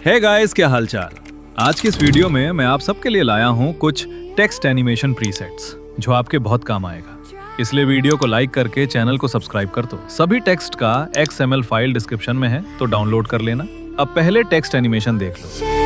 Hey guys, क्या हालचाल। आज की इस वीडियो में मैं आप सबके लिए लाया हूँ कुछ टेक्स्ट एनिमेशन प्रीसेट्स जो आपके बहुत काम आएगा। इसलिए वीडियो को लाइक करके चैनल को सब्सक्राइब कर दो। सभी टेक्स्ट का XML फाइल डिस्क्रिप्शन में है, तो डाउनलोड कर लेना। अब पहले टेक्स्ट एनिमेशन देख लो।